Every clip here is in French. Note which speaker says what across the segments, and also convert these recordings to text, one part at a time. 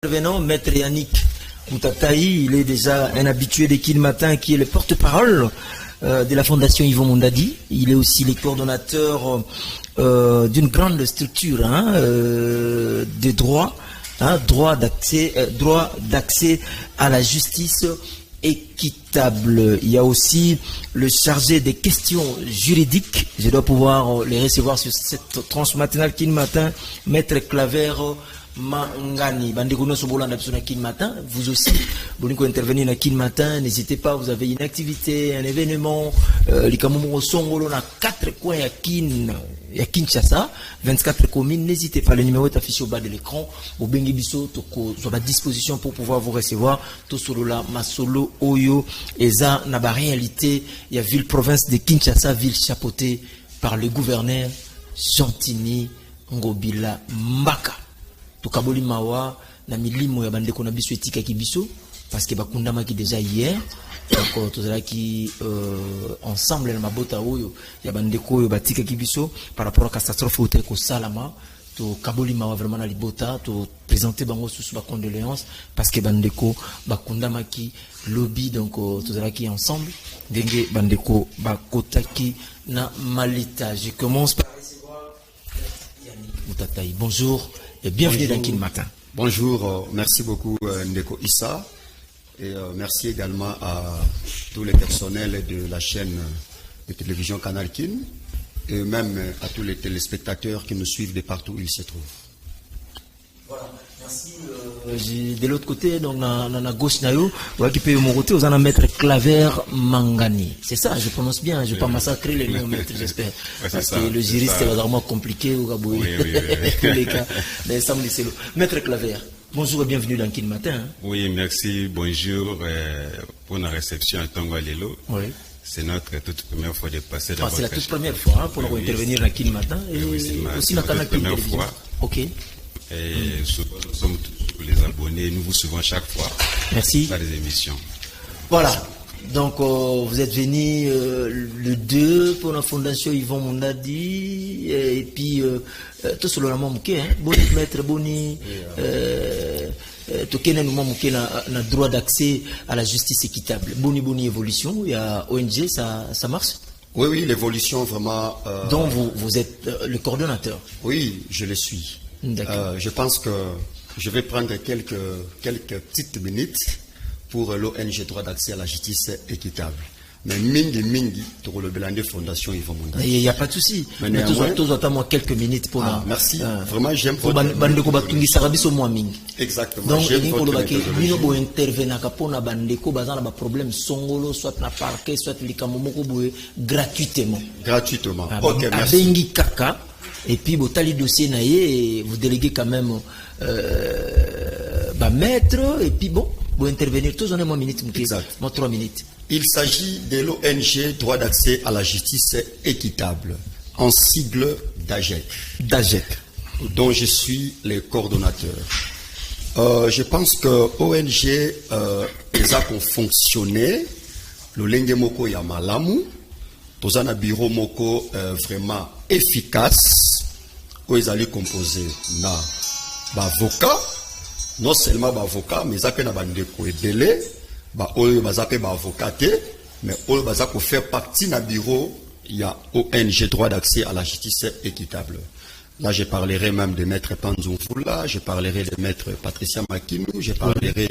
Speaker 1: Intervenant, Maître Yannick Moutataï, il est déjà un habitué de Kin Matin qui est le porte-parole de la Fondation Yvon Mondadi. Il est aussi le coordonnateur d'une grande structure de droit, droit d'accès à la justice équitable. Il y a aussi le chargé des questions juridiques. Je dois pouvoir les recevoir sur cette tranche matinale Kin Matin, Maître Claver Mangani. Matin, vous aussi, vous pouvez intervenir dans Kin Matin, n'hésitez pas, vous avez une activité, un événement, les Kamoumou Songolo, on a 4 coins à Kinshasa, 24 communes, n'hésitez pas, le numéro est affiché au bas de l'écran, au Bengibiso, sur la disposition pour pouvoir vous recevoir, tout sur la Masolo, Oyo, et ça, n'a pas réalité, il y a ville province de Kinshasa, ville chapeautée par le gouverneur Chantini Ngobila Mbaka. Tukaboli mawa na milimo ya bandeko na biso etika kibiso parce que bakundama ki déjà hier donc tozala ki ensemble na mabota oyo ya bandeko oyo batika kibiso par rapport à catastrophe ote ko salama to kaboli mawa vraiment na libota to présenter bango sous ba condoléances parce que bandeko bakundama ki lobby donc tozala ki ensemble ndenge bandeko bakotaki na malita. Je commence par recevoir Yannick Moutataï. Bonjour. Et bienvenue dans Kin Matin.
Speaker 2: Bonjour, merci beaucoup Ndeko Issa et merci également à tous les personnels de la chaîne de télévision Canal Kin et même à tous les téléspectateurs qui nous suivent de partout où ils se trouvent.
Speaker 1: Voilà, merci. De l'autre côté, donc na gauche nayo, qui peut mon côté, vous en Maître Claver Mangani. C'est ça, je prononce bien, je ne vais pas massacrer les noms, maître, j'espère. Ouais, parce que le juriste est vraiment compliqué au Gabouille. Oui. Tous les cas, mais ça me dit Maître Claver, bonjour et bienvenue dans Kin Matin. Hein.
Speaker 3: Oui, merci, bonjour pour la réception à Tango Lelo. Oui. C'est notre toute première fois de passer dans
Speaker 1: c'est la toute première fois pour intervenir dans Kin Matin et aussi dans Canal Kin Télévision. Ok.
Speaker 3: Et souvent, nous sommes tous les abonnés, nous vous suivons chaque fois.
Speaker 1: Merci.
Speaker 3: Dans les émissions.
Speaker 1: Voilà. Donc, vous êtes venu le 2 pour la Fondation Yvon Mondadi. Et puis, tout sur le moment, Boni Maître Boni, Tokena nous manqué le droit d'accès à la justice équitable. Boni évolution, il y a ONG, ça marche?
Speaker 2: Oui, l'évolution vraiment.
Speaker 1: Donc, vous êtes le coordonnateur?
Speaker 2: Oui, je le suis. Je pense que je vais prendre quelques petites minutes pour l'ONG droit d'accès à la justice équitable. Mais mingi pour le bilan de Fondation Yvon Mondadi.
Speaker 1: Il n'y a pas de souci. Mais tous attendons quelques minutes pour
Speaker 2: merci. Vraiment, j'aime
Speaker 1: pour
Speaker 2: exactement.
Speaker 1: Donc, il faut intervenir pour na problème songolo soit na parquet soit gratuitement.
Speaker 2: Gratuitement. OK, merci.
Speaker 1: Et puis, vous avez le dossier naïe, vous déléguez quand même maître, et puis bon, vous intervenir tous en une minute, 3 minutes.
Speaker 2: Il s'agit de l'ONG Droit d'accès à la justice équitable, en sigle d'AGEC. Dont je suis le coordonnateur. Je pense que l'ONG les a fonctionné, le Lenge Moko Yamalamu, dans un bureau Moko vraiment efficace, où ils allaient composer na avocat, non seulement avocat, mais ça peut na bandeko ebele, avocat, mais eux bazako faire partie na bureau, il y a ONG droit d'accès à la justice équitable. Là, je parlerai même de maître Panzoufoula, je parlerai de maître Patricia Makinou, je parlerai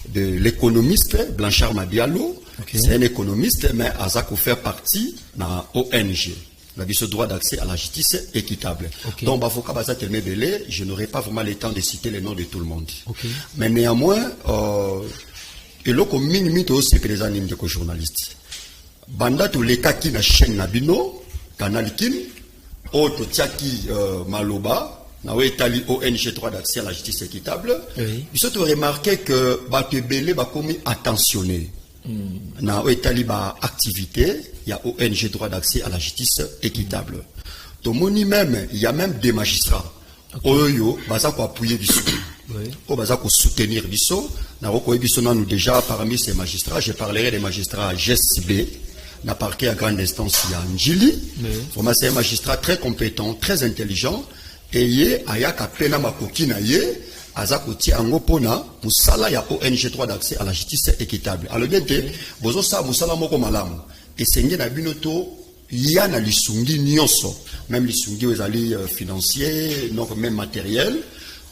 Speaker 2: de l'économiste Blanchard Mabialo. Okay. C'est un économiste, mais Azako faire partie de ONG. Le droit d'accès à la justice équitable. Okay. Donc, je n'aurai pas vraiment le temps de citer les noms de tout le monde. Okay. Mais néanmoins, il y a un minimum aussi présent de journalistes. Banda tous les cas qui na chaîne Nabino, Canal Kin, Auto Tiaki Maloba, Naouetali ONG droit d'accès à la justice équitable. Il faut remarquer que Batebele va comme attentionné. Naouetali activité, il y a ONG droit d'accès à la justice équitable. Donc, même, il y a même des magistrats. Oyo, baza ko appuyer biso. O baza ko soutenir biso. Na ko biso nous déjà parmi ces magistrats, je parlerai des magistrats GSB. Na parquet à grande instance il y a Njili. Vraiment c'est un magistrat très compétent, très intelligent et yé ayaka pena makoki na yé Azakoti Angopona, Moussala ya ONG 3 d'accès à la justice équitable. Alors, bien, bozo sa Moussala moko malamu. Et c'est na binoto, yana lisungi nyonso. Même lisungi aux financiers, donc même matériel.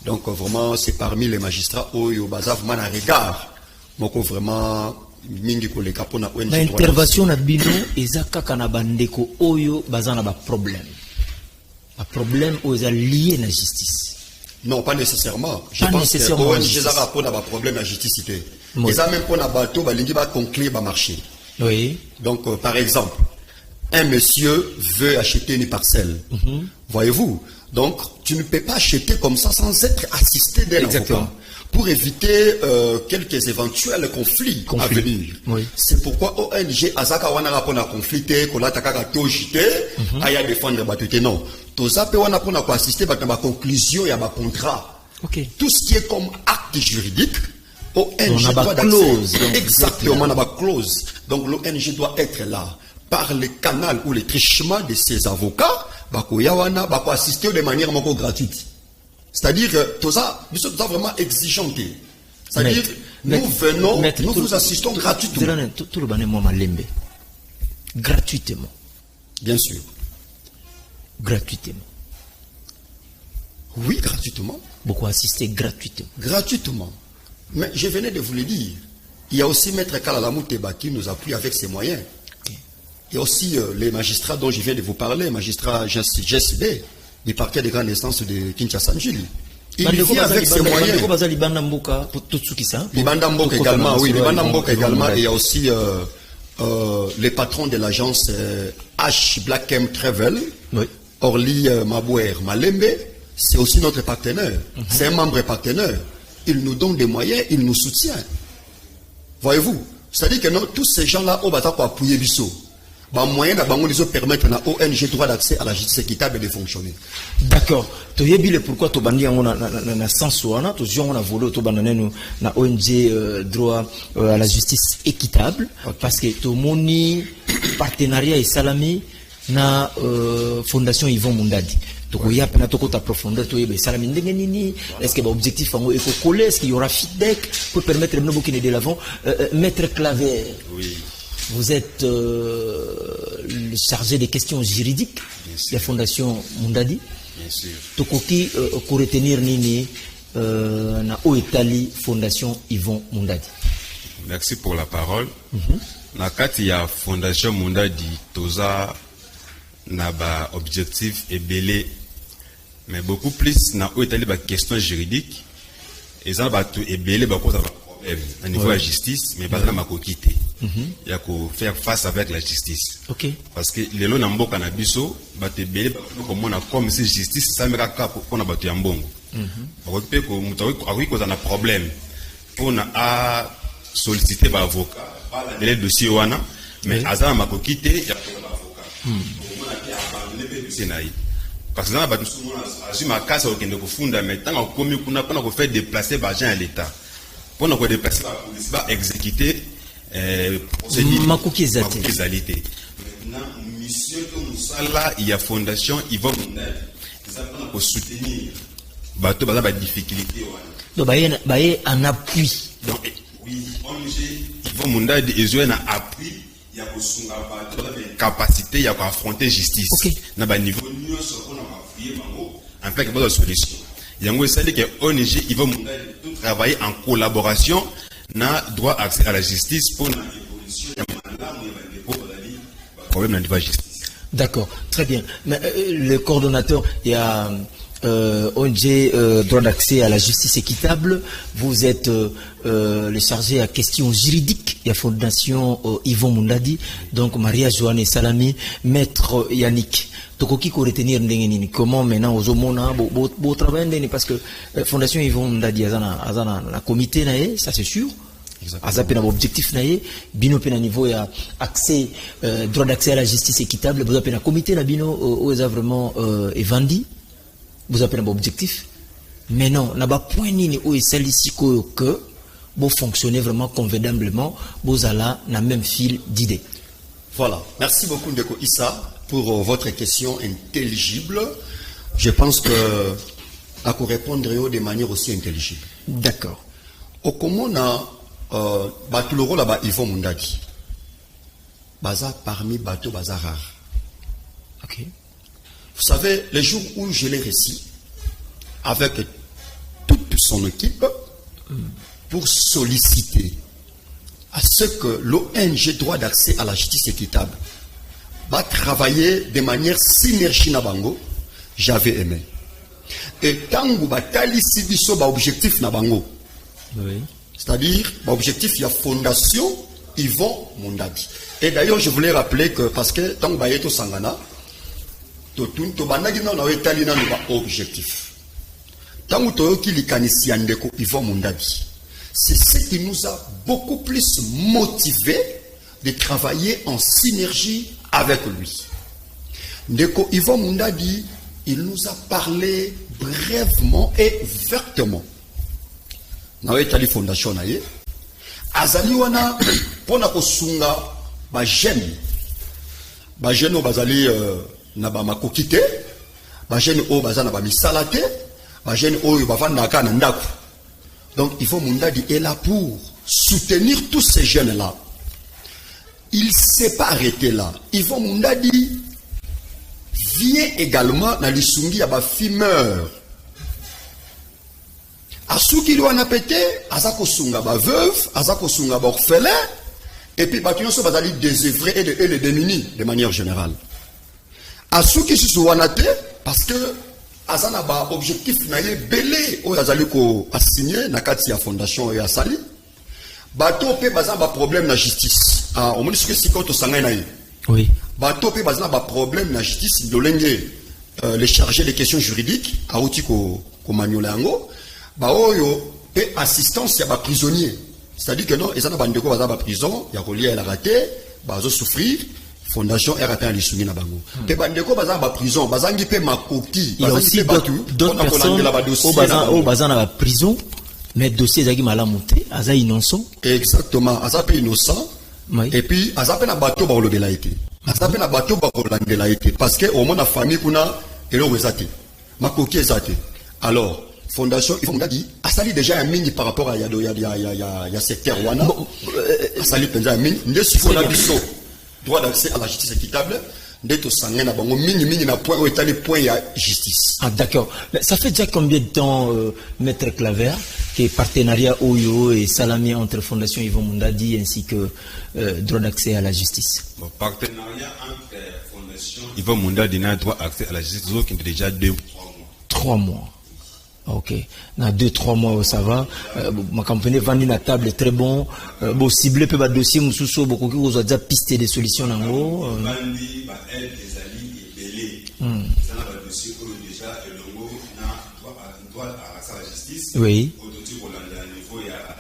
Speaker 2: Donc, vraiment, c'est parmi les magistrats où il y a vraiment un regard. Moko vraiment, mingi ko le kapona ONG 3 d'accès.
Speaker 1: L'intervention na bino, ezaka kanabandeko oyo bazana ba problème. Un problème où ils sont liés à la justice.
Speaker 2: Non, pas nécessairement. Je pense que l'ONG a un problème de la justice. Ils ont même pour un bateau, ils va conclure le marché.
Speaker 1: Oui.
Speaker 2: Donc, par exemple, un monsieur veut acheter une parcelle. Voyez-vous? Donc, tu ne peux pas acheter comme ça sans être assisté d'un avocat. Pour éviter quelques éventuels conflits à venir. Oui. C'est pourquoi ONG Azaka wana rapona conflicté, qu'on a takaka tojité, aya défendre batute non. Toza pe wana pona ko assister ba conclusion ya ba contrat.
Speaker 1: OK.
Speaker 2: Tout ce qui est comme acte juridique, ONG doit
Speaker 1: clause.
Speaker 2: Exactement, on a ba clause. Donc l'ONG doit être là par le canal ou le trichement de ses avocats, ba ko ya wana ba ko assister de manière moko gratuite. C'est-à-dire que tout ça, nous sommes vraiment exigeantés. C'est-à-dire, nous venons, nous vous assistons gratuitement.
Speaker 1: Tout le monde gratuitement.
Speaker 2: Bien sûr.
Speaker 1: Gratuitement.
Speaker 2: Oui, gratuitement.
Speaker 1: Beaucoup assister gratuitement.
Speaker 2: Gratuitement. Mais je venais de vous le dire. Il y a aussi Maître Kalalamouteba qui nous appuie avec ses moyens. Okay. Il y a aussi les magistrats dont je viens de vous parler, magistrats GSB. Du parquet de grande instance de Kinshasa-Njili. Il vient avec ses moyens.
Speaker 1: Libanda Mboka
Speaker 2: également, oui. Libanda Mboka également. Et il y a aussi les patrons de l'agence H Black M Travel, oui. Orly Mabouer Malembe. C'est aussi notre partenaire. C'est un membre partenaire. Il nous donne des moyens, il nous soutient. Voyez-vous? C'est-à-dire que nous, tous ces gens-là, on va appuyer Bissot. Moyen de permettre à ONG droit d'accès à la justice équitable de fonctionner.
Speaker 1: D'accord. Tu as dit pourquoi tu as dit na sens wana tu as volé tu na ONG droit à la justice équitable parce que tu moni partenariat et salami na fondation Yvon Mundadi. Donc il y a peine à profondeur tu es salami nini est-ce que l'objectif est collé est-ce qu'il y aura feedback pour permettre de qui de l'avant maître Claver. Oui. Vous êtes le chargé des questions juridiques de la Fondation Mundadi.
Speaker 3: Bien sûr.
Speaker 1: Tokoki pour retenir nini na Oetali Fondation Yvon Mundadi.
Speaker 3: Merci pour la parole. Na kati ya Fondation Mundadi toza na ba objectif ebele mais beaucoup plus na Oetali ba question juridique et ça ba tout ebele ba cause au niveau de la justice, mais pas dans ma coquille. Il y a qu'à faire face avec la justice.
Speaker 1: Ok.
Speaker 3: Parce que les lois n'ont pas cannabiso, batte belé, comme on a comme si justice, ça me raconte qu'on a battu un bon. On peut que qu'on a un problème. On a sollicité par avocat, pas le dossier ouana, mais à ça ma coquille, il y a un avocat. On a abandonné le Sénat. Parce que dans la je ma casse au Kenya funda, mais tant qu'on a pas fait déplacer l'argent à l'État. Pour nous déplacer la police, va exécuter
Speaker 1: Makoukizalité.
Speaker 3: Maintenant, mission que nous là, il y a fondation Yvon Mundadi. Ils ont pour soutenir. Bateau bas difficulté.
Speaker 1: Donc baye en appui.
Speaker 3: Donc oui, ONG Yvon Mundadi ils ont un appui. Il y a pour sunga bateau capacité, il y a pour affronter justice. Na ba niveau nous on a appuyé mango en fait que solution. Il y a un que ONG Yvon Mundadi travailler en collaboration na droit accès à la justice pour l'évolution du problème de la justice.
Speaker 1: D'accord, très bien. Mais le coordonnateur, il y a ONG droit d'accès à la justice équitable. Vous êtes le chargé à questions juridiques. Il y a Fondation Yvon Mundadi, donc Maria Joanne Salami, Maître Yannick. Tokoki ko retenir ndengeni comment maintenant aux homona beau travail ndeni parce que Fondation Yvon Mundadi azana la comité naé ça c'est sûr. Azape na objectif naé bino pe na niveau ya accès droit d'accès à la justice équitable vous appelez na comité na bino aux vraiment evandi vous appelez na objectif mais non na ba point nini o esalisi ko que bon fonctionner vraiment convenablement vous alla na même fil d'idées.
Speaker 2: Voilà, merci beaucoup Ndeko Issa pour votre question intelligible. Je pense que à répondre de manière aussi intelligible.
Speaker 1: D'accord.
Speaker 2: Au comment on a le rôle là-bas, Yvon Mundadi. Baza parmi bateau baza rare.
Speaker 1: Ok.
Speaker 2: Vous savez, les jours où je l'ai réussi, avec toute son équipe, pour solliciter à ce que l'ONG droit d'accès à la justice équitable va travailler de manière synergie na bango, j'avais aimé. Et tant que batali si biso ba objectif na bango.
Speaker 1: Oui.
Speaker 2: C'est-à-dire, l'objectif, il y a fondation Yvon Mundadi. Et d'ailleurs, je voulais rappeler que, parce que tant que tu sangana, to banagi na na etali na objectif. Tant que tu likanisi andeko Yvon Mundadi, c'est ce qui nous a beaucoup plus motivé de travailler en synergie avec lui. Ndeko Yvon Mundadi, il nous a parlé brièvement et vertement. Na etali fondation na ye azali wana pona kosunga ba jeune bazali na ba makokite ba jeune o bazana ba misalate ba jeune o bavanda kana ndako. Donc Yvon Mundadi est là pour soutenir tous ces jeunes là. Il s'est pas arrêté là. Yvon Mundadi vient également na lisungi ya ba fumeur. Asuki lui a pété, azako sunga ba veuve, azako sunga ba orphelin, et puis batuyon so bazali désœuvrés et les démunis de manière générale. Asuki su wanate parce que azana ba objectif na ye belé o azali ko assigné na kati ya fondation et asali. Bato pe bazana ba problème na justice. Ah, on me dit que si koto sanga na ye.
Speaker 1: Oui.
Speaker 2: Bato pe bazana ba problème na justice dolenge les chargés des questions juridiques, a outi ko maniola yango. Baoyo et assistance ya ba prisonnier, c'est-à-dire que non ils en bandeko baza ba prison ya kolia la raté bazo souffrir fondation RAT lisuni na bango pe bandeko baza ba prison bazangi pe makoki
Speaker 1: il y a aussi d'autres personnes au baza na ba prison mais dossier zaki malamuté aza innocent
Speaker 2: exactement aza pe innocent et puis aza pe na bato ba olobela été aza pe na bato ba kolandela été parce que au moins la famille kuna elo ezate makoki ezate. Alors fondation Yvon Mundadi asali déjà un mini par rapport à ya secteur wana asali penza mini ndesu fona biso droit d'accès à la justice équitable ndeto sangena bango mini na point où est les points ya justice.
Speaker 1: Ah d'accord. Ça fait déjà combien de temps Maître Claver qui est partenariat Oyo et Salami entre fondation Yvon Mundadi ainsi que droit d'accès à la justice?
Speaker 3: Bon, partenariat entre fondation Yvon Mundadi et droit d'accès à la justice qui est déjà 2 ou
Speaker 1: 3 mois. Ok, dans 2-3 mois ça va. Ma campagne vendue la table est très bon. Bon ciblé peut pas dossier mususo beaucoup qui vous a déjà pisté des solutions en haut.
Speaker 3: Vendue par elle des alliés et belé. Ça n'a pas dossier pour déjà et le mot n'a droit à la justice.
Speaker 1: Oui.
Speaker 3: Au-dessus pour niveau il y a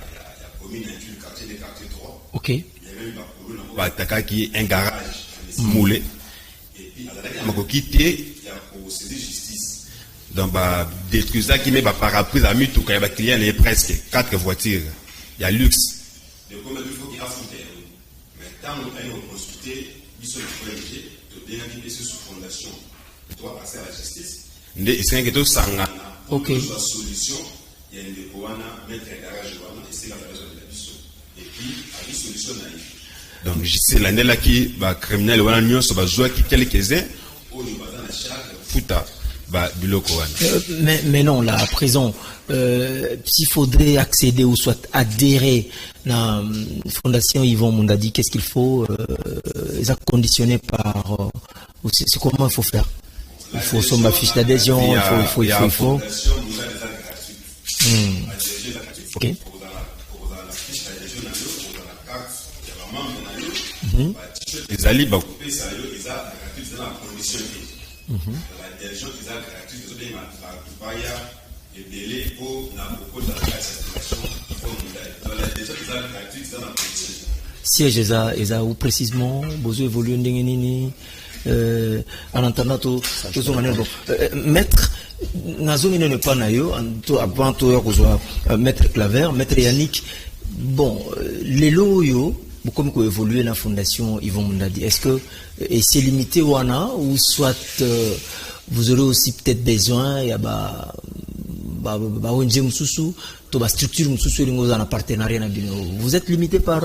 Speaker 3: commune du quartier des quartiers 3.
Speaker 1: Ok.
Speaker 3: Il y a même pas Taka qui est un garage moulé. Et puis à la makokité il y a procédé justice. Donc, détruire ça qui met parapluie à tout quand il y a client, il y a presque 4 voitures. Il y a luxe. De combien de fois qu'il a foutu. Mais quand on a consulté, ils sont obligés de bien qui est sous fondation. Toi, passer à la justice. Il s'est inquiété sangana.
Speaker 1: Ok.
Speaker 3: Pour solution, il y a une décoana, mettre un garage et c'est la raison de la mission. Et puis, à une solution naïve. Donc, c'est l'année là qui va criminel, ou un sur va jouer qui quelques-uns, ou nous va dans la charge, fouta.
Speaker 1: Mais non, là, à présent, s'il faudrait accéder ou soit adhérer à la fondation Yvon Mundadi, qu'est-ce qu'il faut ils sont conditionnés par... c'est comment il faut faire? Il faut sur ma fiche d'adhésion, il faut. Ok.
Speaker 3: Les alliés,
Speaker 1: siège eza ou précisément besoin évoluer ndenge en entendant tout maître nazongi ne pas na yo avant to kozwa maître Claver maître Yannick bon les loyo comme qu'on évolue dans la fondation Yvon Mundadi, est-ce que c'est limité ou soit vous aurez aussi peut-être besoin il y a ONG mususu to ba structure mususu lingo za na partenariat na bino. Vous êtes limité par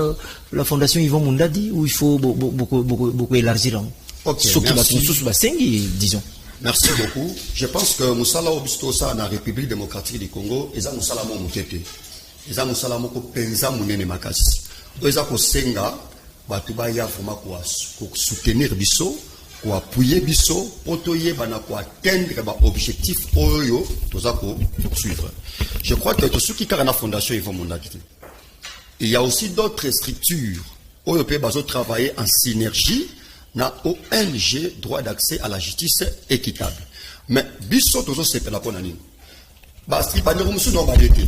Speaker 1: la fondation Yvon Mundadi ou il faut beaucoup élargir?
Speaker 2: OK,
Speaker 1: merci. Disons.
Speaker 2: Merci beaucoup. Je pense que Moussala Obistosa na République démocratique du Congo, eza Moussala mo mutete. Eza Moussala mo ko penza munene makasi. Eza ko senga batu ba ya vraiment ko soutenir biso, ko appuyer biso, potoyer bana ko atteindre ba objectif oyo toza ko poursuivre. Je crois que tout ce qui est la fondation Yvon Mundadi. Il y a aussi d'autres structures oyo pe bazo travailler en synergie na ONG droit d'accès à la justice équitable. Mais biso tozo sepela pona nini. Ba si ba nyomusu no ba dete.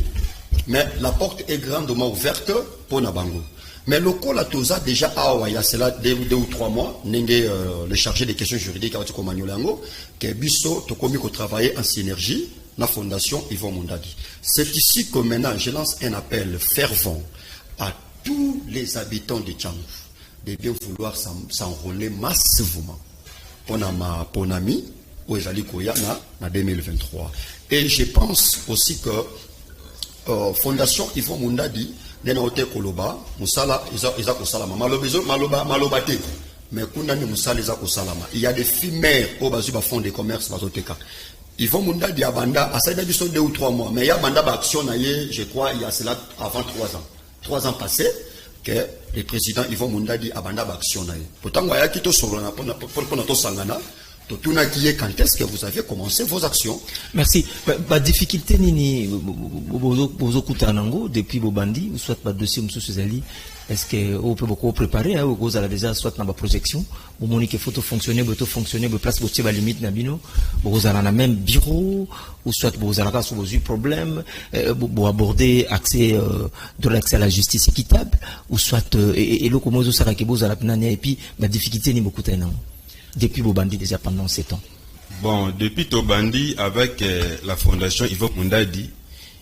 Speaker 2: Mais la porte est grandement ouverte pour Nabango. Mais le col a toza déjà il y a cela 2 ou 3 mois, le chargé des questions juridiques à Komanyolango, que biso to komi ko travailler en synergie la fondation Yvon Mundadi. C'est ici que maintenant je lance un appel fervent à tous les habitants de Tchangouf de bien vouloir s'enrôler massivement pour ma ponami ou ezali koya na 2023. Et je pense aussi que fondation Yvon Mundadi nena ote koloba musala iza ko salama maloba te mais kuna ni musala iza ko salama. Il y a des filles mères au bazu ba fond de commerce bazoteka. Yvon Mundadi abanda asaida biso 2 ou 3 mois mais il y a banda ba action na ye, je crois il y a cela avant 3 ans. 3 ans passés que le président Yvon Mundadi abanda ba action na ye. Pourtant waya kito solana pour to sangana to tuna qui est quand est-ce que vous avez commencé vos actions.
Speaker 1: Merci. Ba difficulté nini bozo kutanango depuis bobandi ou soit ba dossier mususu zali. Est-ce que on peut beaucoup préparer hein, vous avez déjà soit dans la projection ou monique photo fonctionner place botier ba limite na bino vous avez na même bureau ou soit vous avez cas sur vos problèmes pour aborder accès de l'accès à la justice équitable ou soit et le comment ça que vous avez la et puis la difficulté ni beaucoup tenant depuis Bobandi déjà pendant 7 ans.
Speaker 3: Bon, depuis Tobandi avec la fondation Yvon Mundadi,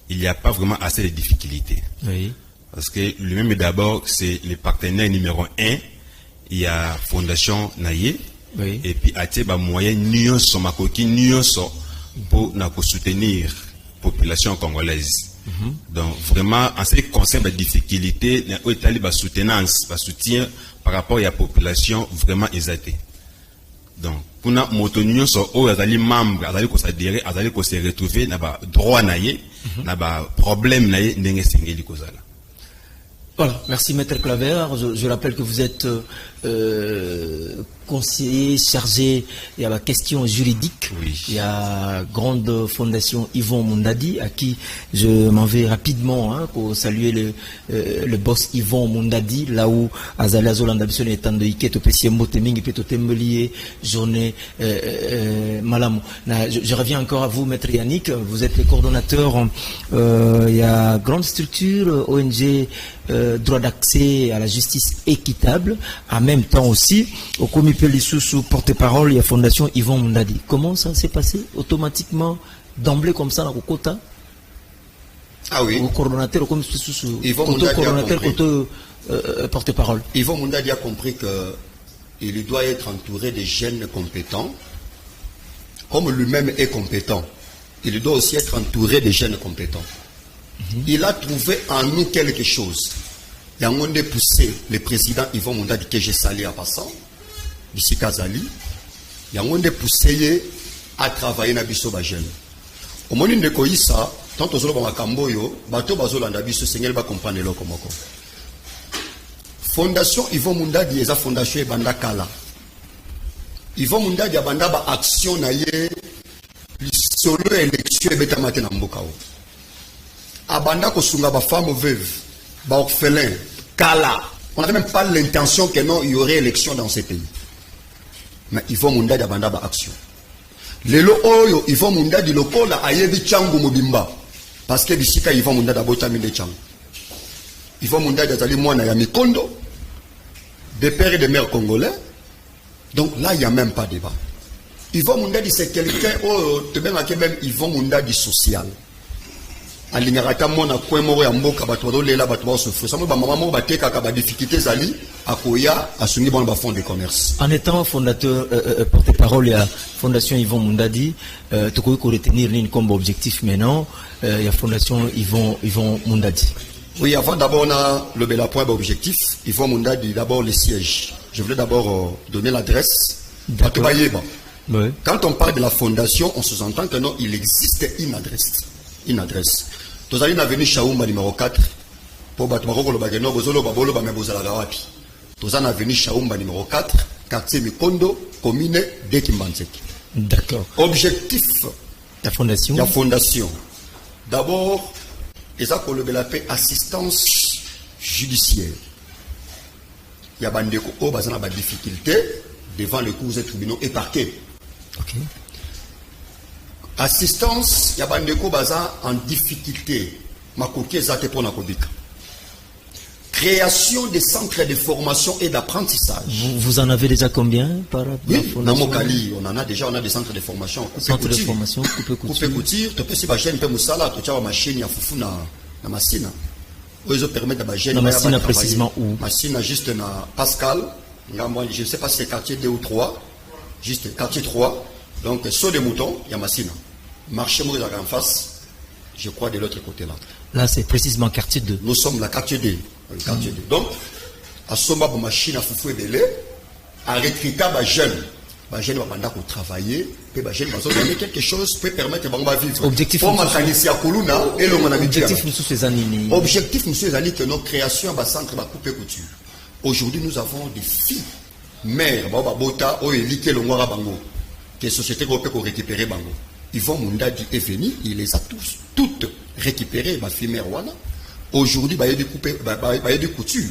Speaker 3: il n'y a pas vraiment assez de difficultés.
Speaker 1: Oui.
Speaker 3: Parce que lui-même d'abord, c'est le partenaire numéro 1. Il y a Fondation Naye.
Speaker 1: Oui.
Speaker 3: Et puis, il y a moyen nyonso makoki nyonso pour soutenir la population congolaise. Donc, vraiment, en ce qui concerne la difficulté, il y a une soutenance, un soutien par rapport à la population vraiment exaltée. Donc, pour nous, motonnions sont les membres, les se retrouver dans le droit, dans le problème, dans le
Speaker 1: Voilà, merci Maître Claver. Je rappelle que vous êtes conseiller chargé il y a la question juridique.
Speaker 3: Oui.
Speaker 1: Il y a grande fondation Yvon Mundadi à qui je m'en vais rapidement pour saluer le boss Yvon Mundadi là où Azali Azolanda Bisson est en de Iketo Pesiembo Teming Peto Tembelier journée Malamu. Je reviens encore à vous Maître Yannick, vous êtes le coordonnateur il y a grande structure ONG droit d'accès à la justice équitable, en même temps aussi au comité sous porte-parole, il y a Fondation Yvon Mundadi. Comment ça s'est passé automatiquement d'emblée comme ça dans le quota?
Speaker 2: Ah oui.
Speaker 1: Au coordonnateur comme sous
Speaker 2: Yvon Mundadi
Speaker 1: porte-parole.
Speaker 2: Yvon Mundadi a compris que il doit être entouré de jeunes compétents, comme lui-même est compétent. Il doit aussi être entouré de jeunes compétents. Il a trouvé en nous quelque chose. Il a poussé le président Yvon Mundadi que j'ai salé en passant, ici Kazali. Il a poussé à travailler dans biso ba jeune. Au moment de koisa, tant aux autres ba kamboyo, bato bazolanda biso seigneur ba comprendre lo komoko. Fondation Yvon Mundadi eza fondation banda kala. Yvon Mundadi abanda ba action na ye solo élection beta matin na mboka o. Abanda kosunga ba femme veuve, ba orphelin, kala. On n'avait même pas l'intention que non, il y aurait élection dans ce pays. Mais Yvon Mundadi abanda ba action. Lelo oyo Yvon Mundadi lokola ayebi changu mobimba. Parce que bisika Yvon Mundadi abota minde changu. Yvon Mundadi azali mwana ya mikondo, des pères et des mères congolais. Donc là, il n'y a même pas de débat. Yvon Mundadi, c'est quelqu'un, même Yvon Mundadi social. alingaka mona coin moko ya mboka bato bazolela bato basofre samo bamama moko batekaka badifficulté ezali akoya asungi bona bafonds de commerce.
Speaker 1: En étant fondateur, porte-parole de la Fondation Yvon Mundadi, tu peux retenir comme objectif maintenant la Fondation Yvon Mundadi.
Speaker 2: Oui, avant d'abord on a le bel point objectif. Yvon Mundadi, d'abord le siège. Je voulais d'abord donner l'adresse.
Speaker 1: Oui.
Speaker 2: Quand on parle de la fondation, on se entend que non, il existe une adresse. Une adresse. Nous allons avenue Chaoumba numéro 4 pour Batmaroko le Bageno, Bozolo Babolo Bamebozala Gawapi. Nous allons avenue Chaoumba numéro 4, quartier Mikondo, commune de Kimbanzeki.
Speaker 1: D'accord.
Speaker 2: Objectif
Speaker 1: la fondation.
Speaker 2: La fondation. D'abord, ils ont appelé assistance judiciaire. Il y a des difficultés devant les cours et tribunaux et parquets.
Speaker 1: Ok.
Speaker 2: Assistance, il y a des cours en difficulté. Création des centres de formation et d'apprentissage.
Speaker 1: Vous en avez déjà combien par
Speaker 2: la fondation? On en a déjà, on a des centres de formation.
Speaker 1: Centres de formation,
Speaker 2: couper couture. Tu peux si machine peut musala, tu as machine ya fufu na machine. Ils permettent à machine.
Speaker 1: La machine précisément où?
Speaker 2: Machine juste na Pascal. Je ne sais pas si c'est quartier 2 ou 3. Juste quartier 3. Donc sur les moutons, il y a machine. Marché moi en face. Je crois de l'autre côté là.
Speaker 1: Là c'est précisément quartier 2.
Speaker 2: Nous sommes la quartier 2. Quartier 2. Donc à Soma machine à fufu et belé, à recruter les jeunes. Les jeunes vont travailler, et les jeunes vont gagner quelque chose pour permettre de vivre.
Speaker 1: Objectif
Speaker 2: Objectif, monsieur Zani, que notre création va centre va couper couture. Aujourd'hui, nous avons des filles, mères, bota, oélike le noir bango, que les sociétés peuvent récupérer bango. Yvon Mundadi est venu, il les a tous, toutes récupérées, ma fille mère wana. Aujourd'hui, il y a des coupes, il y a des coutures.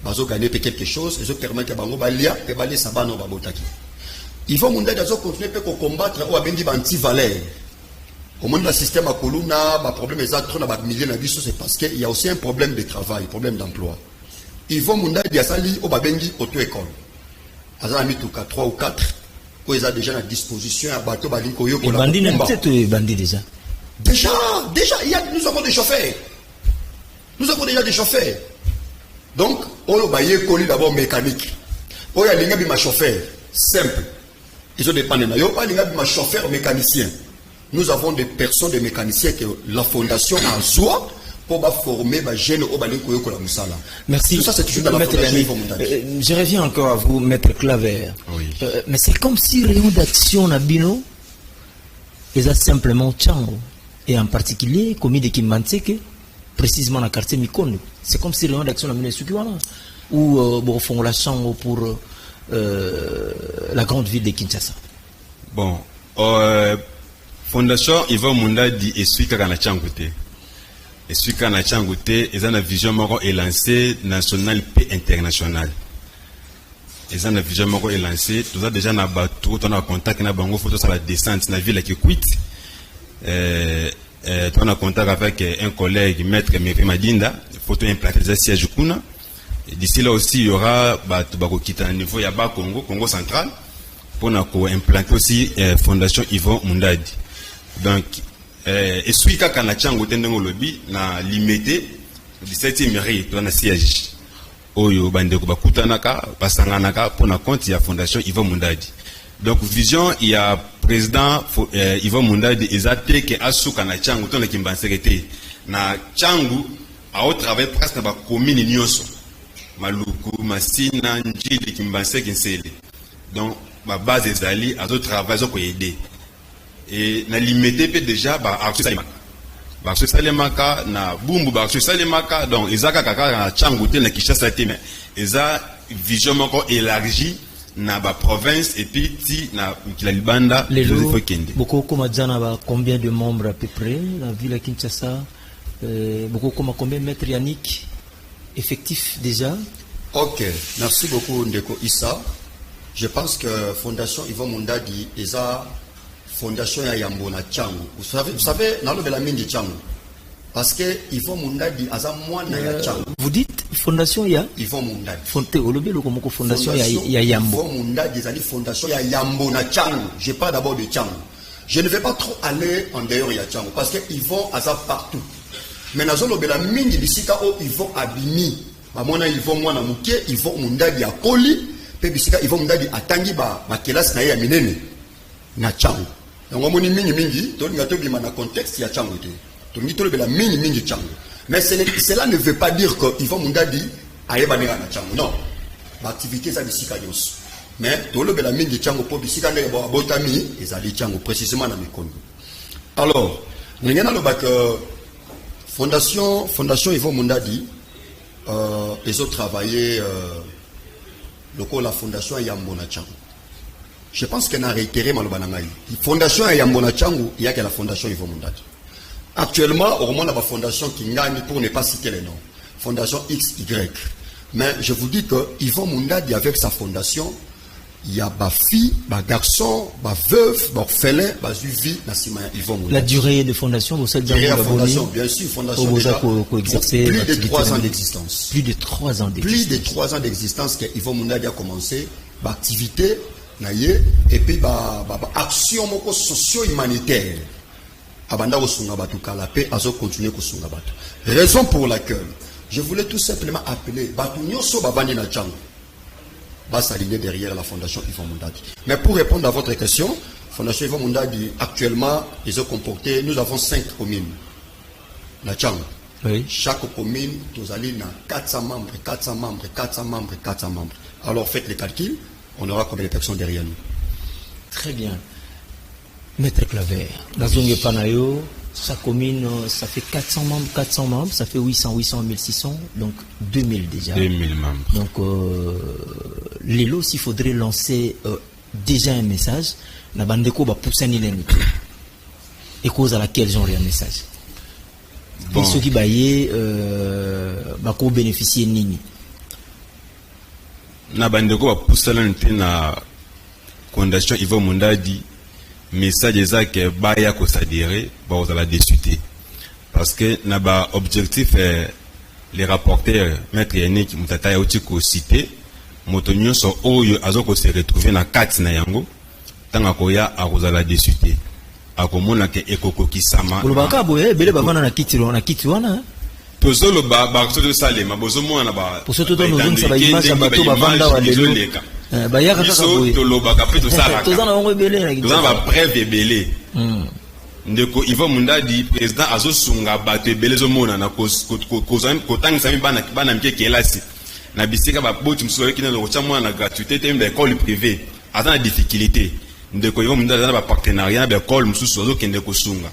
Speaker 2: Ils ont gagné quelque chose, ils ont permis que bango balia et balé sabano babotaki. Yvon Mundadi a continué à combattre ou à bendir anti-valeur. Au monde du système à Koluna, le problème est trop dans milliers de vie, c'est parce qu'il y a aussi un problème de travail, problème d'emploi. Yvon Mundadi a sali au babengi auto-école. Ils ont mis 3 ou 4, ils ont déjà à disposition à bateau balinko yo.
Speaker 1: Les bandits n'ont peut-être bandits déjà.
Speaker 2: Déjà, nous avons des chauffeurs. Nous avons déjà des chauffeurs. Donc, on a d'abord mécanique. On a un chauffeur simple. Ils ont des panneaux. Il y a un chauffeur mécanicien. Nous avons des personnes, des mécaniciens que la fondation a soi pour former les jeunes au Balinko la Moussala.
Speaker 1: Merci.
Speaker 2: Tout ça, c'est toujours dans la fondation.
Speaker 1: Je reviens encore à vous, Maître Claver.
Speaker 3: Oui.
Speaker 1: Mais c'est comme si Réunion d'Action Nabino, ils ont simplement Tchango. Et en particulier, commis de Kimbanseke, précisément dans le quartier Mikondo. C'est comme si Réunion d'Action Nabino Sukiwana, ou font la chambre pour la grande ville de Kinshasa.
Speaker 3: Bon, Fondation Yvon Mundadi et Suika Kanachangote. Et Suika Kanachangote est une vision moro élancée nationale et internationale. Et une vision moro élancée, tout ça déjà na bateau, on a contact na bango photo sur la descente na ville qui quitte. On a contact avec un collègue, maître Mepe Madinda, photo implantée déjà siège kuna. D'ici là aussi, il y aura qui est à niveau Yaba Congo, Congo central, pour implanter aussi Fondation Yvon Mundadi. Donc, et Suika Kanachango Tendengo Lobby n'a limité 17e mairie dans le siège. Oyo Bandeko Bakutanaka, Pasanganaka, pour la compte, il y a Fondation Yvon Mundadi. Donc, vision, il y a président Yvon Mundadi, Ezate, qui a sous Kanachango, dans le Kimbansekete. Na Changu, a au travail presque dans la commune Nyoso. Maluku, Massina, Njili, Kimbansek, Nsele. Donc, ma base est allée à d'autres travailleurs pour aider. Et na limité déjà, Arsu Salimaka. Arsu Salimaka, na Bumbu, Arsu Salimaka, donc, Isaka Kaka, na Changoute, na Kishasa Teme. Isa, vision encore élargie, na ba province, et puis, ti, na Kilalibanda,
Speaker 1: Joseph Kende. Beaucoup comme combien de membres à peu près, la ville à Kinshasa, beaucoup comme combien de maîtres Yannick? Effectif déjà.
Speaker 2: Ok, merci beaucoup Ndeko Issa. Je pense que Fondation Yvon Mundadi est la fondation Yambo na Tchango. Vous savez, dans le Belamine de Tchango. Parce que Yvon Mundadi a moins na Tchango.
Speaker 1: Vous dites Fondation
Speaker 2: Yvon Mundadi.
Speaker 1: Fondation Yambo.
Speaker 2: Yvon Mundadi est la fondation Yambo na Tchango. Je parle d'abord de Tchango. Je ne vais pas trop aller en dehors Yachango parce qu'ils vont à ça partout. Mais dans le bela mingi bisika o ils vont abimi. Ba mona ils vont mwana muke, ils vont mundadi ya koli, pe bisika ils vont mundadi atangi ba kelas na ya minene na Chango. Donc on moni mingi, to nga to bima na contexte ya Chango te. To ngi to le bela mingi Chango. Mais cela ne veut pas dire que ils vont mundadi ayeba na Chango. Non. L'activité ça bisika yos. Mais tout le bela mingi Chango po bisika na ba botami ezali Chango précisément na Mikondo. Alors, ngena lo bak Fondation Yvon Mundadi, ils ont travaillé la fondation Yambona Chango. Je pense qu'elle a réitéré Malobanangaï. Fondation Yambona Chango, il y a que la fondation Yvon Mundadi. Actuellement, au moins la fondation qui gagne, pour ne pas citer les noms, fondation XY. Mais je vous dis que Yvon Mundadi, avec sa fondation, il y a ma fille, ma garçon, ma veuve, ma orphelin, ma vie,
Speaker 1: la durée de fondation, vous savez
Speaker 2: déjà la fondation, bien sûr, fondation déjà
Speaker 1: plus
Speaker 2: de 3 ans d'existence.
Speaker 1: Plus de 3 ans d'existence.
Speaker 2: Plus de 3 ans d'existence que Yvon Mundadi a commencé, l'activité, et puis action socio-humanitaire. Abanda osunga batu kala paix azo continuer kosunga batu. Raison pour laquelle je voulais tout simplement appeler batu nyoso babani na Chango. S'aligner derrière la fondation Yvon Mundadi. Mais pour répondre à votre question, fondation Yvon Mundadi, actuellement, ils ont comporté, nous avons 5 communes. La Chango.
Speaker 1: Oui.
Speaker 2: Chaque commune, nous allons 400 membres, 400 membres, 400 membres, 400 membres. Alors faites les calculs, on aura combien de personnes derrière nous.
Speaker 1: Très bien. Maître Claver, la zone Panayo, sa commune, ça fait 400 membres, ça fait 800, 1600, donc 2000 déjà.
Speaker 3: 2000 membres.
Speaker 1: Donc, Lelo, s'il faudrait lancer déjà un message, la bandeko va pousser un élément. Et cause à laquelle j'envoie un message. Bon. Et ceux qui baillent, va bénéficier de nini.
Speaker 3: La bandeko va pousser la fondation Yvon Mundadi. Message est que baya ko s'adhérer ba la discuter parce que na ba objectif les rapporteurs maître Yannick Mutata ya ko cité motonyo so oyo azoko se retrouver na kati na yango tanga ko ya akozala discuter akomona ke ekoko kisama
Speaker 1: lobaka boye bele bavana na kiti wana
Speaker 3: tozolo ba so salema bozomo na ba
Speaker 1: pour surtout dans nos ça ba image bato bavanda wa lelo bayaka kaka boye
Speaker 3: tolobaka pe tosala
Speaker 1: tozana wango ebele na
Speaker 3: tozana ba preuve ebele ndeko Yvon Mundadi président azosunga bato ebele zomona na kotangisa bana mike kelasi na bisika ba boti msuwa kina lo chamwa na gratuité te mbe école privée atana difficulté ndeko Yvon Mundadi na ba partenariat na école msusu azokende kosunga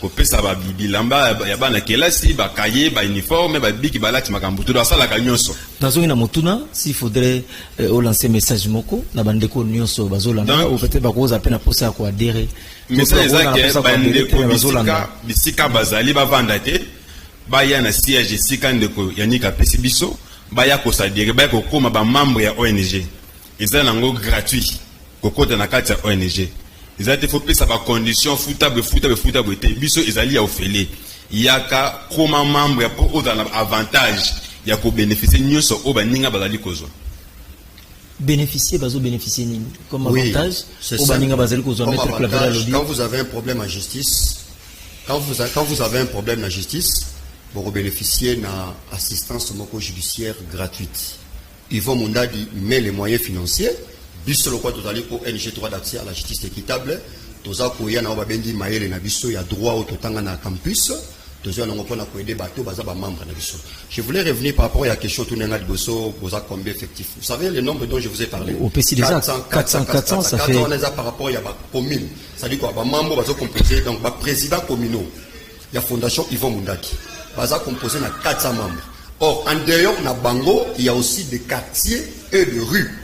Speaker 3: kopesa ba bilamba ya bana kelasi ba kaye ba uniforme ba biki balati makambo to sala ka nyonso
Speaker 1: nazongi na motuna s'il faudrait lancer message moko na bandeko nyonso bazolanda ou peut-être bakoza pe na posa ko adhérer
Speaker 3: message ezake bandeko bisika bazali bavanda te baya na siège sika ndeko Yanika pesi biso baya ko s'adhérer baya ko koma ba membre ya ONG ezala nango gratuit kokota na kati ya ONG. Ils ont été fait ça par condition foutable te biso ezali ya ofele yaka koma membre pour aux avantage ya ko bénéficier nyonso o baninga bazali kozwa
Speaker 2: bénéficier
Speaker 1: nini comme avantage o baninga bazali kozwa mettre Claver lobby.
Speaker 2: Quand vous avez un problème en justice vous bénéficiez na assistance moko judiciaire gratuite. Yvon Mundadi met les moyens financiers. Biso lokwa tozali ko ONG droit d'accès à la justice équitable toza ko ya na babendi maele na biso ya droit au totanga na campus toza na ngopona ko aider bato baza ba membre na biso. Je voulais revenir par rapport à la question tournenga de boso posa combien effectif. Vous savez le nombre dont je vous ai parlé
Speaker 1: au PC déjà 400 ça fait
Speaker 2: on les a par rapport à la commune. Ça dit quoi ba membre bazo composé donc ba président communaux. Il y a fondation Yvon Mundadi. Baza composé na 400 membres. Or en dehors na Bango, il y a aussi des quartiers et des rues.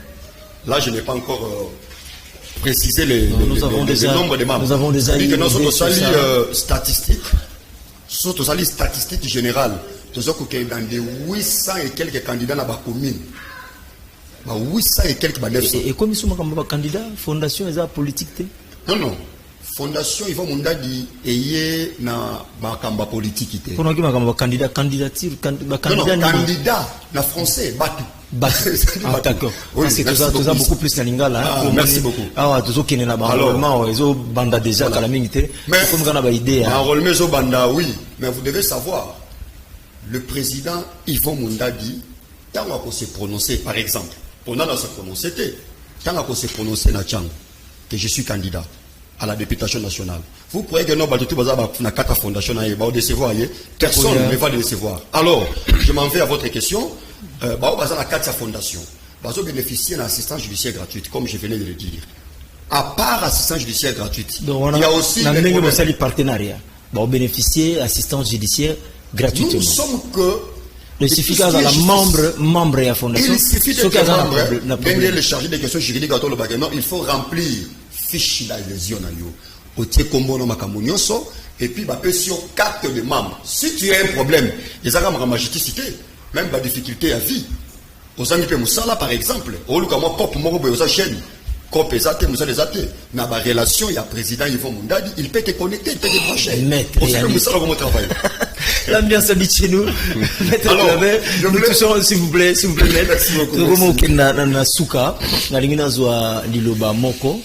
Speaker 2: Là, je n'ai pas encore précisé le nombre de membres.
Speaker 1: Nous avons déjà
Speaker 2: dit que nous sommes statistiques. Surtout statistiques générales. Nous avons dans des 800 et quelques candidats dans la commune. 800 et quelques candidats.
Speaker 1: Et comme ils sont candidats, fondation est politique.
Speaker 2: Non. Fondation Yvon Mundadi est na bakamba politique.
Speaker 1: Pour nous, candidature,
Speaker 2: candidat na français, batu.
Speaker 1: D'accord. Parce que tu as beaucoup plus de lingala.
Speaker 2: Merci beaucoup.
Speaker 1: Ah, tu as qui n'est pas enrôlement, ils ont banda déjà à la minute.
Speaker 2: Mais
Speaker 1: comme on a idée.
Speaker 2: Enrôlement au banda, oui. Mais vous devez savoir, le président Yvon Mundadi, tant qu'on s'est prononcé, par exemple, on a se prononcé, tant qu'on s'est prononcé na Tchang, que je suis candidat à la députation nationale. Vous croyez que non, tout na quatre fondations na ba décevoir, personne ne va le décevoir. Alors, je m'en vais à votre question. Ba na quatre fondations. Ba bénéficier d'une assistance judiciaire gratuite, comme je venais de le dire. À part assistance judiciaire gratuite, il y a aussi
Speaker 1: les partenariats. Ba bénéficier d'assistance judiciaire gratuitement.
Speaker 2: Nous sommes que
Speaker 1: il suffit qu'à la membre de la fondation.
Speaker 2: Il suffit de le chargé des questions juridiques à tout le bagage. Non, il faut remplir fiche d'adhésion à yo. Au Tiekombo no makamunyoso et puis bah sur carte de membres. Si tu as un problème, les arabes magicité, même pas difficulté à vie. Aux amis Moussala par exemple, au lieu moi pop moro beoza chaîne. Quand Moussa les athées, dans ma relation, il y a président Yvon Mundadi, il peut te connecter, il peut te brancher.
Speaker 1: Maître
Speaker 2: Moussa comment travaille.
Speaker 1: L'ambiance habite chez nous. Maître Claver, nous touchons, s'il vous plaît, maître. Nous remonquons na souka, na lingina zoa liloba moko.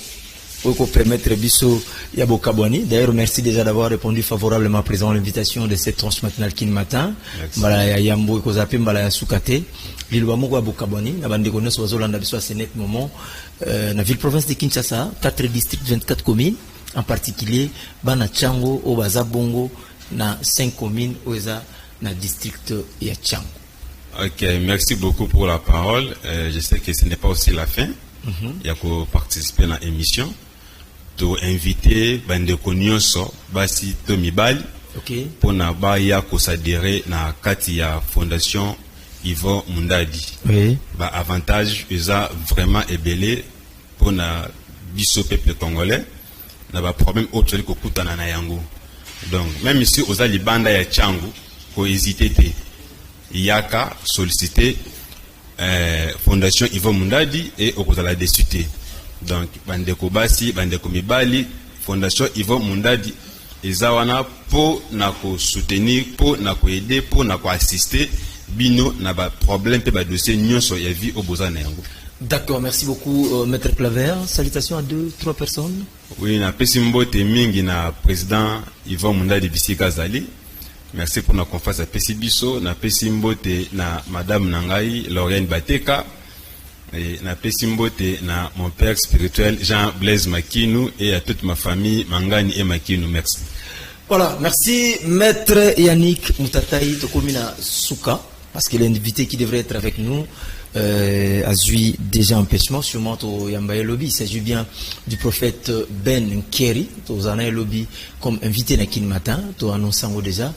Speaker 1: Pour permettre Bisso Yabokabwani. D'ailleurs, merci déjà d'avoir répondu favorablement à présent à l'invitation de cette tranche matinale qui matin. Malaya Yambo et Kozape, Malaya Soukate. L'île Wamoko Abokabwani, la bande de connaissances aux Zolanda Bisso à Sénèque moment. La ville-province de Kinshasa, 4 districts, 24 communes, en particulier, Bana Tchango, Obaza Bongo, na 5 communes, Oza, na district Yachango.
Speaker 3: Ok, merci beaucoup pour la parole. Je sais que ce n'est pas aussi la fin. Il y a qu'à participer à l'émission. To inviter bandeko nyonso basi to mibali pour na ba ya ko s'adhérer na kati ya fondation Yvon Mundadi. Ba avantage eza vraiment ebelé pour na biso peuple congolais na ba problème obsoli ko kutana na yango. Donc même ici aux libanda ya Tchangu ko hésiter te yaka solliciter fondation Yvon Mundadi et au la désuté. Donc bandeko basi bandeko mibali fondation Yvon Mundadi ezawana po na ko soutenir po na ko aider po na ko assister bino na ba problème pe ba dossier nyonso ya vie au bozana yango.
Speaker 1: D'accord, merci beaucoup maître Claver. Salutations à 2-3 personnes.
Speaker 3: Oui, na pesimbote mingi na président Yvon Mundadi Bisika Zali. Merci pour la confiance à Pesibiso, na pesimbote na madame Nangai Lauriane Bateka. Et na pesimbote na mon père spirituel Jean Blaise Makinu et à toute ma famille Mangani et Makinu. Merci.
Speaker 1: Voilà, merci maître Yannick Moutataï Tokomina Souka, parce que l'invité qui devrait être avec nous a eu déjà empêchement, sûrement au Yambaye Lobby. Il s'agit bien du prophète Ben Kerry, au Zanaï Lobby, comme invité na kin matin, tu annonçant déjà.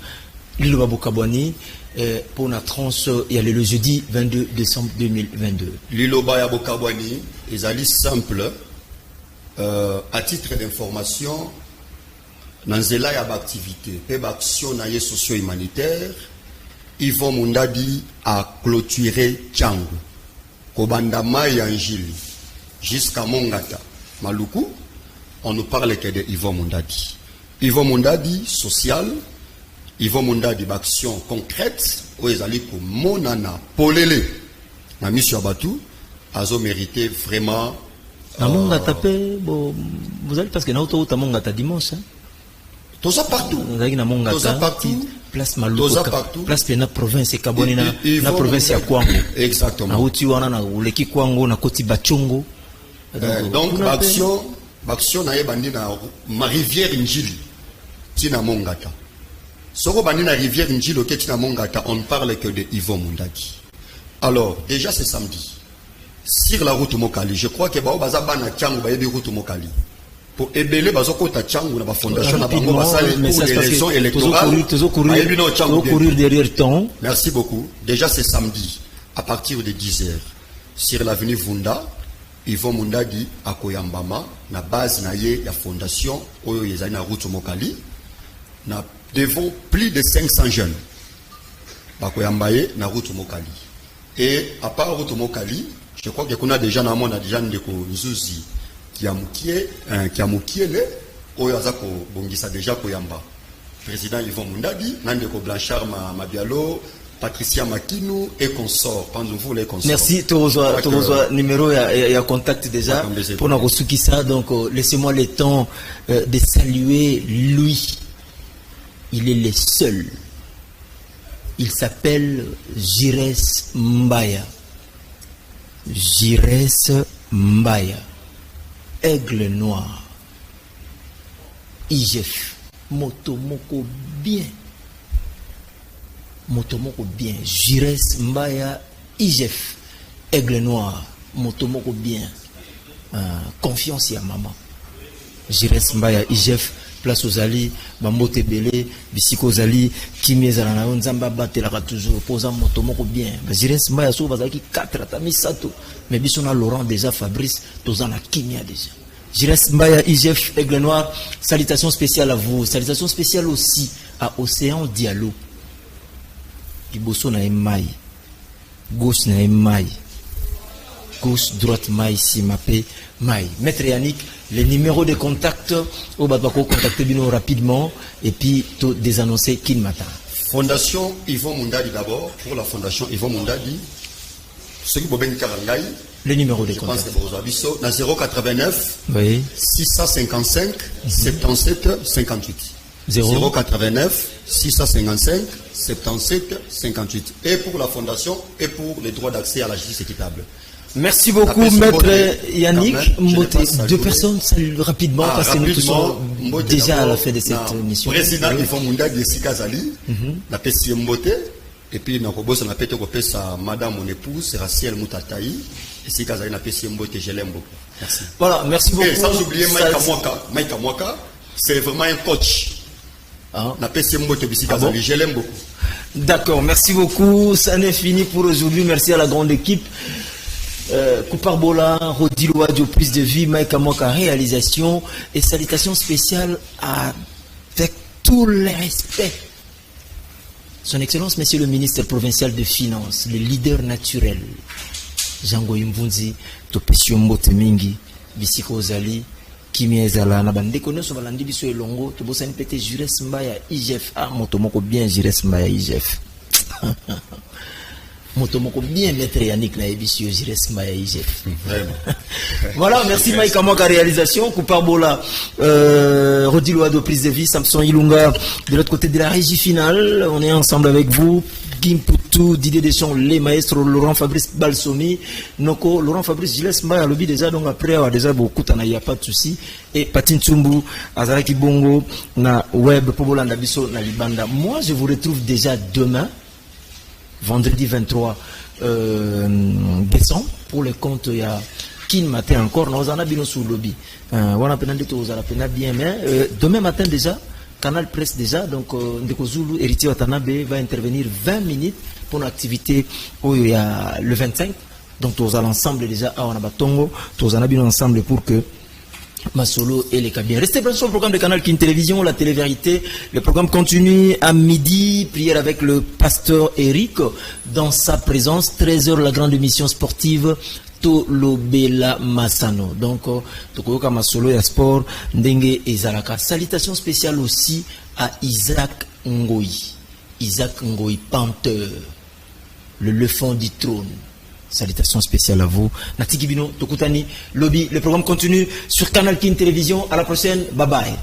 Speaker 1: L'île Babokabwani. Pour la tranche, il y a le jeudi 22 décembre 2022.
Speaker 2: Liloba Yabokabwani, ils allaient simple. À titre d'information, dans Zela y a activité, action socio-humanitaire, Yvon Mundadi a clôturé Tchangu, Kobandama et Angili, jusqu'à Mongata. Maluku, on nous parle que de Yvon Mundadi. Yvon Mundadi, social. Yvon Mundadi d'action concrète où ils allaient pour monana polele na mission Abatu azo mérité vraiment
Speaker 1: Amonga tapé vous allez parce que na auto Amonga ta dimanche
Speaker 2: tout ça partout
Speaker 1: tout ça partout place Maluka place pena province Kaboni na province ya Kwango
Speaker 2: exactement
Speaker 1: na uti wana na uleki Kwango na koti Bachongo
Speaker 2: donc action na yebandi na ma rivière Njili tina Mongata. Soro Banina Rivière Njilo Ketina Mongata, on ne parle que de Yvon Mundadi. Alors, déjà c'est samedi. Sur la route Mokali, je crois que Bao Bazabana Tchangou va y avoir route Mokali. Pour ébeler Bazoko Tchangou, la fondation n'a pas pour les élections électorales.
Speaker 1: Courir derrière ton.
Speaker 2: Merci beaucoup. Déjà c'est samedi, à partir de 10h. Sur l'avenue Vunda, Yvon Mundadi à Koyambama, na base na ye la fondation, Oyo Yezana route Mokali. Na devant plus de 500 jeunes. Bakoyambaye na route Mokali. Et à part route Mokali, je crois que qu'on a déjà na mona déjà ndeko Nzuzi qui a mukie le oyazako bongisa déjà koyamba. Président Yvon Mundadi, nandeko Blanchard Mabialo, Patricia Makinou et consort. Pendant les consorts.
Speaker 1: Merci, tu reçois numéro et contact déjà pour nous ressourcer ça. Donc, laissez-moi le temps de saluer lui. Il est le seul. Il s'appelle Jires Mbaya. Jires Mbaya. Aigle noir. IGF. Motomoko bien. Motomoko bien. Jires Mbaya. IGF. Aigle noir. Motomoko bien. Confiance à maman. Jires Mbaya. IGF. Place aux alliés, Bambote Belé, Bisiko Zali, Kimi Zalana, Nzamba Batelaka toujours, posant Motomoko bien. Jires Mbaya Sou Bazaki 4 Atami Sato, mais Bissona Laurent déjà, Fabrice, Tozana Kimia déjà. Jires Mbaya, IGF, Aigle Noir, salutations spéciales à vous, salutations spéciales aussi à Océan Diallo. Iboso na Maï, gauche na Maï, gauche, droite Maï, Simapé, Maï. Maître Yannick, les numéros de contact, au Babako, contactez Bino rapidement et puis tout désannoncer Kin Matin.
Speaker 2: Fondation Yvon Mundadi d'abord, pour la Fondation Yvon Mundadi, ce qui Boben Karangaï,
Speaker 1: les numéros de contact.
Speaker 2: Je pense que 089
Speaker 1: oui.
Speaker 2: 655 77 58. 089 655 77 58. Et pour la Fondation et pour les droits d'accès à la justice équitable.
Speaker 1: Merci beaucoup, Maître Yannick. Deux personnes, salut rapidement, parce que nous sommes déjà à la fin de cette émission.
Speaker 2: Président Yvon Mundadi de Sikazali, la PCM Mbote, et puis nous avons sa madame, mon épouse, c'est Raciel Moutataï, et Sikazali, la PCM Mbote, je l'aime beaucoup. Merci.
Speaker 1: Voilà, merci beaucoup.
Speaker 2: Et sans oublier Mike Amwaka, c'est vraiment un coach. La PCM Mbote, Sikazali, je l'aime beaucoup.
Speaker 1: D'accord, merci beaucoup. Ça n'est fini pour aujourd'hui. Merci à la grande équipe. Kouparbola, Rodiloa, du plus de vie, Mike Amoka, réalisation et salutations spéciales avec tout le respect. Son Excellence, Monsieur le ministre provincial de Finances, le leader naturel, Django Imbunzi, Topesio Mbote Mingi, Bisiko Zali, Kimi Ezala, Nabande Konoso Valandi Biso Elongo, Tobosan Pete Jires Mbaya, IGF, Motomoko bien Jires Mbaya, IGF. Motomoko bien Maître Yannick na Ebisio Jires Mbaya IGF. Voilà, merci Mike Amoka réalisation, Kouparbola, Rodiloa de prise de vie, Samson Ilunga de l'autre côté de la régie finale. On est ensemble avec vous. Kim Poutou, Didier Deschamps, les maestros, Laurent Fabrice Balsomi, Noko, Laurent Fabrice Gilles Mbaya, lobby déjà, donc après, déjà beaucoup, il n'y a pas de souci. Et Patin Tsumbu, Azaraki Bongo, na web, Pobolanda Biso, na Libanda. Moi, je vous retrouve déjà demain, vendredi 23 décembre, pour le compte, il y a Kin Matin encore, nous en avons sur le lobby. On a bien, mais demain matin déjà, Canal Presse déjà, donc Ndeko Zulu, héritier Watanabe, va intervenir 20 minutes pour une activité où il y a le 25. Donc tous l'ensemble déjà à Wanabatongo, tous en habillons ensemble pour que Masolo et les cabinets. Restez branchés sur le programme de Canal Kin Télévision, la télé-vérité. Le programme continue à midi, prière avec le pasteur Eric dans sa présence. 13h, la grande émission sportive. Lobela Masano. Donc, Tokoyoka Masolo et Sport, Ndenge et Zalaka. Salutations spéciales aussi à Isaac Ngoï. Isaac Ngoï, Pantheur, le leçon du trône. Salutations spéciales à vous. Nati Kibino, Tokutani, Lobby. Le programme continue sur Canal Kin Télévision. À la prochaine. Bye bye.